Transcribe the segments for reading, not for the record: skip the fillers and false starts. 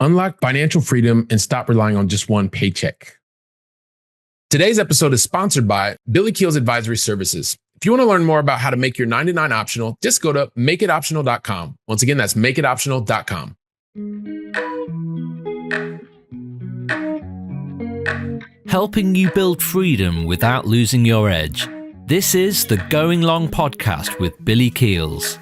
Unlock financial freedom and stop relying on just one paycheck. Today's episode is sponsored by Billy Keels Advisory Services. If you want to learn more about how to make your 9-to-9 optional, just go to makeitoptional.com. Once again, that's makeitoptional.com. Helping you build freedom without losing your edge. This is the Going Long podcast with Billy Keels.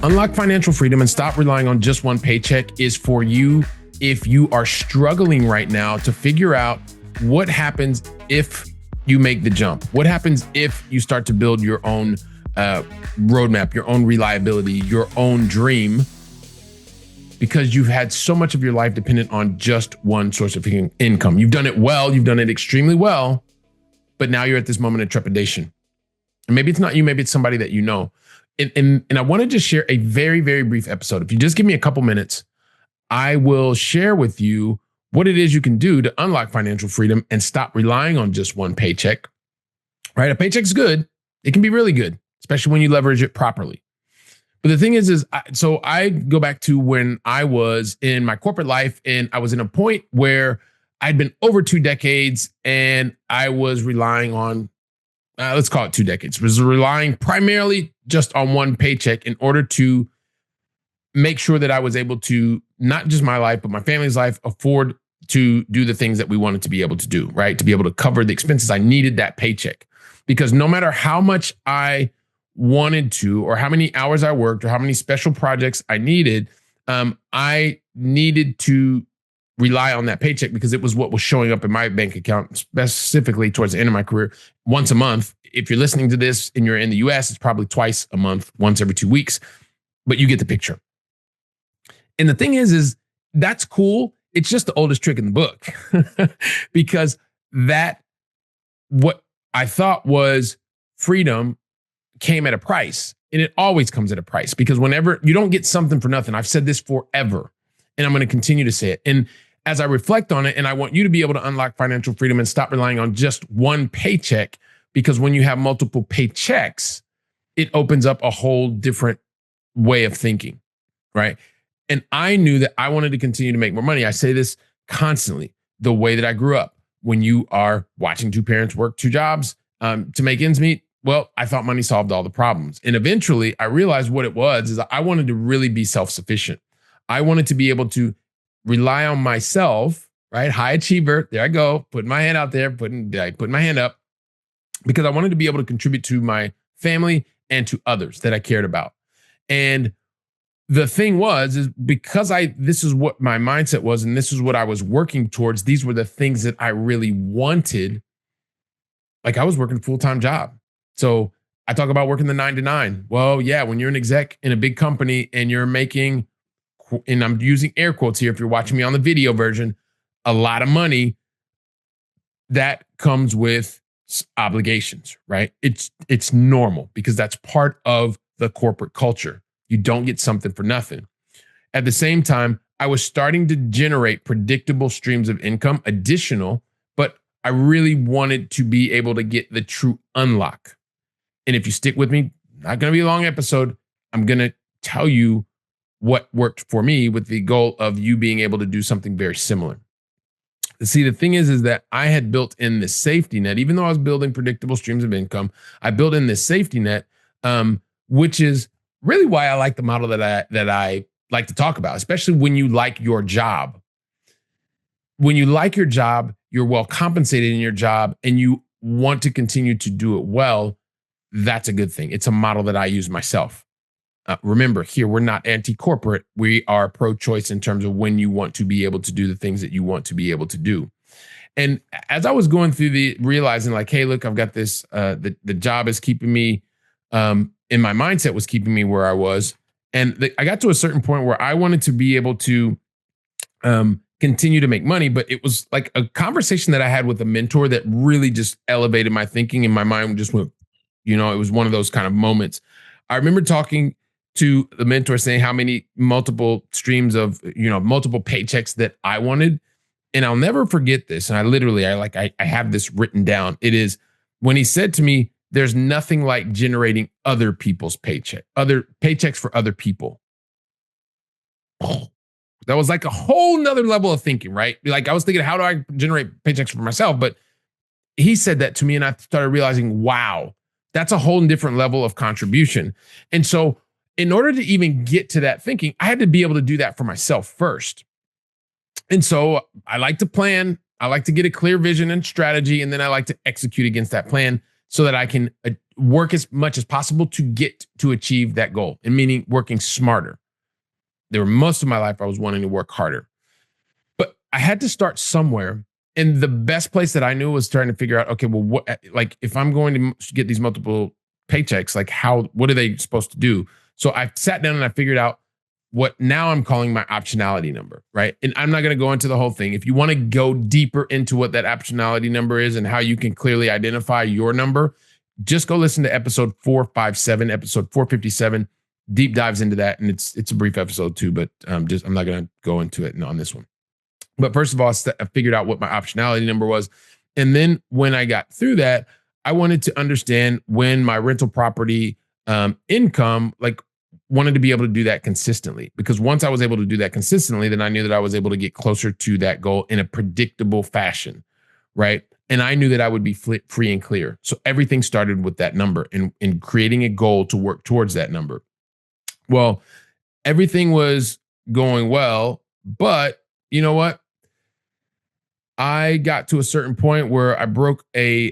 Unlock financial freedom and stop relying on just one paycheck is for you if you are struggling right now to figure out what happens if you make the jump. What happens if you start to build your own roadmap, your own reliability, your own dream, because you've had so much of your life dependent on just one source of income. You've done it well, you've done it extremely well, but now you're at this moment of trepidation. And maybe it's not you, maybe it's somebody that you know. And I want to just share a very, very brief episode. If you just give me a couple minutes, I will share with you what it is you can do to unlock financial freedom and stop relying on just one paycheck, right? A paycheck's good. It can be really good, especially when you leverage it properly. But the thing is I go back to when I was in my corporate life and I was in a point where I'd been over 2 decades and I was relying on, let's call it 2 decades, was relying primarily just on one paycheck in order to make sure that I was able to, not just my life, but my family's life, afford to do the things that we wanted to be able to do, right? To be able to cover the expenses. I needed that paycheck because no matter how much I wanted to, or how many hours I worked, or how many special projects I needed to rely on that paycheck because it was what was showing up in my bank account, specifically towards the end of my career, once a month. If you're listening to this and you're in the US, it's probably twice a month, once every 2 weeks, but you get the picture. And the thing is that's cool. It's just the oldest trick in the book because what I thought was freedom came at a price, and it always comes at a price because whenever you don't get something for nothing, I've said this forever, and I'm going to continue to say it. And as I reflect on it, and I want you to be able to unlock financial freedom and stop relying on just one paycheck, because when you have multiple paychecks, it opens up a whole different way of thinking, right? And I knew that I wanted to continue to make more money. I say this constantly, the way that I grew up. When you are watching 2 parents work 2 jobs to make ends meet, well, I thought money solved all the problems. And eventually I realized what it was is I wanted to really be self-sufficient. I wanted to be able to rely on myself, right? High achiever. There I go. Putting my hand out there, putting my hand up, because I wanted to be able to contribute to my family and to others that I cared about. And the thing is because this is what my mindset was, and this is what I was working towards. These were the things that I really wanted. Like I was working a full-time job. So I talk about working the 9-to-9. Well, yeah, when you're an exec in a big company and you're making, and I'm using air quotes here if you're watching me on the video version, a lot of money, that comes with obligations, right? It's normal because that's part of the corporate culture. You don't get something for nothing. At the same time, I was starting to generate predictable streams of income, additional, but I really wanted to be able to get the true unlock. And if you stick with me, not going to be a long episode. I'm going to tell you what worked for me with the goal of you being able to do something very similar. See, the thing is that I had built in this safety net. Even though I was building predictable streams of income, I built in this safety net, which is really why I like the model that I like to talk about, especially when you like your job. When you like your job, you're well compensated in your job, and you want to continue to do it well, that's a good thing. It's a model that I use myself. Remember, here, we're not anti-corporate. We are pro-choice in terms of when you want to be able to do the things that you want to be able to do. And as I was going through realizing like, hey, look, I've got this, the job is keeping me, in my mindset was keeping me where I was. And I got to a certain point where I wanted to be able to continue to make money. But it was like a conversation that I had with a mentor that really just elevated my thinking, and my mind just went, it was one of those kind of moments. I remember talking to the mentor saying how many multiple streams of, multiple paychecks that I wanted. And I'll never forget this. And I have this written down. It is when he said to me, there's nothing like generating other people's other paychecks for other people. Oh, that was like a whole nother level of thinking, right? Like I was thinking, how do I generate paychecks for myself? But he said that to me and I started realizing, wow, that's a whole different level of contribution. And so in order to even get to that thinking, I had to be able to do that for myself first. And so I like to plan. I like to get a clear vision and strategy, and then I like to execute against that plan so that I can work as much as possible to get to achieve that goal, and meaning working smarter. There were most of my life I was wanting to work harder, but I had to start somewhere. And the best place that I knew was trying to figure out, okay, well, what, like if I'm going to get these multiple paychecks, like what are they supposed to do? So I sat down and I figured out what now I'm calling my optionality number, right? And I'm not going to go into the whole thing. If you want to go deeper into what that optionality number is and how you can clearly identify your number, just go listen to episode 457, episode 457, deep dives into that. And it's a brief episode too, but I'm not going to go into it on this one. But first of all, I figured out what my optionality number was. And then when I got through that, I wanted to understand when my rental property income, like wanted to be able to do that consistently, because once I was able to do that consistently, then I knew that I was able to get closer to that goal in a predictable fashion, right? And I knew that I would be free and clear. So everything started with that number and creating a goal to work towards that number. Well, everything was going well, but you know what? I got to a certain point where I broke I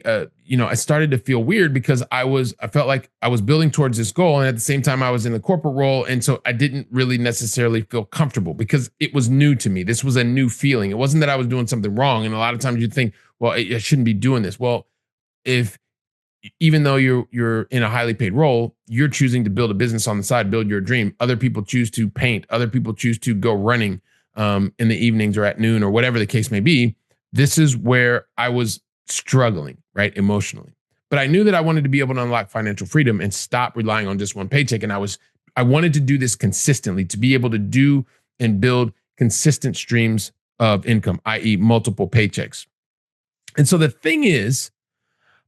started to feel weird because I felt like I was building towards this goal. And at the same time, I was in the corporate role. And so I didn't really necessarily feel comfortable because it was new to me. This was a new feeling. It wasn't that I was doing something wrong. And a lot of times you'd think, well, I shouldn't be doing this. Well, even though you're in a highly paid role, you're choosing to build a business on the side, build your dream. Other people choose to paint. Other people choose to go running in the evenings or at noon or whatever the case may be. This is where I was struggling, right, emotionally. But I knew that I wanted to be able to unlock financial freedom and stop relying on just one paycheck. And I wanted to do this consistently, to be able to do and build consistent streams of income, i.e. multiple paychecks. And so the thing is,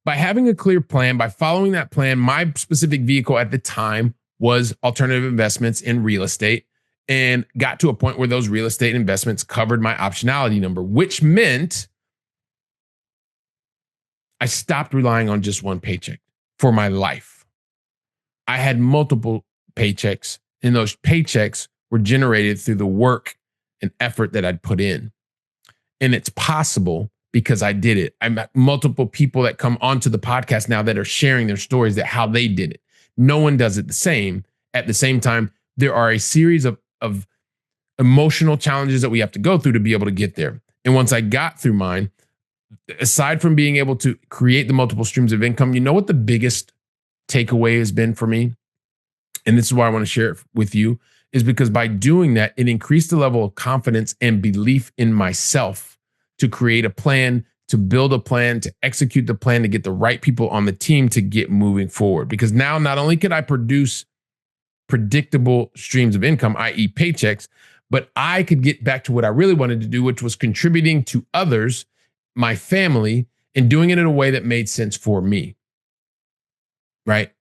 by having a clear plan, by following that plan, my specific vehicle at the time was alternative investments in real estate, and got to a point where those real estate investments covered my optionality number, which meant I stopped relying on just one paycheck for my life. I had multiple paychecks, and those paychecks were generated through the work and effort that I'd put in. And it's possible because I did it. I've met multiple people that come onto the podcast now that are sharing their stories, that how they did it. No one does it the same. At the same time, there are a series of emotional challenges that we have to go through to be able to get there. And once I got through mine, aside from being able to create the multiple streams of income, you know what the biggest takeaway has been for me? And this is why I want to share it with you, is because by doing that, it increased the level of confidence and belief in myself to create a plan, to build a plan, to execute the plan, to get the right people on the team to get moving forward. Because now not only could I produce predictable streams of income, i.e. paychecks, but I could get back to what I really wanted to do, which was contributing to others, my family, and doing it in a way that made sense for me. Right?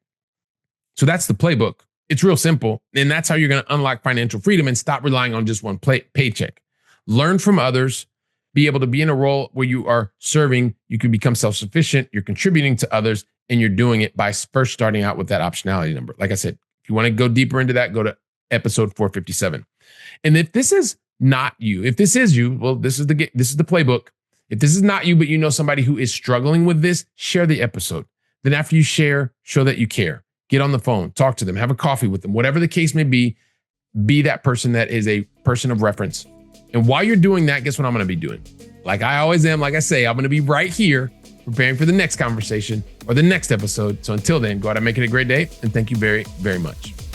So that's the playbook. It's real simple. And that's how you're going to unlock financial freedom and stop relying on just one paycheck. Learn from others, be able to be in a role where you are serving, you can become self-sufficient, you're contributing to others, and you're doing it by first starting out with that optionality number. Like I said, if you want to go deeper into that, go to episode 457. And if this is not you, if this is you, well, this is the playbook. If this is not you, but you know somebody who is struggling with this, share the episode. Then after you share, show that you care. Get on the phone, talk to them, have a coffee with them, whatever the case may be that person that is a person of reference. And while you're doing that, guess what I'm going to be doing? Like I always am, like I say, I'm going to be right here preparing for the next conversation or the next episode. So until then, go out and make it a great day. And thank you very, very much.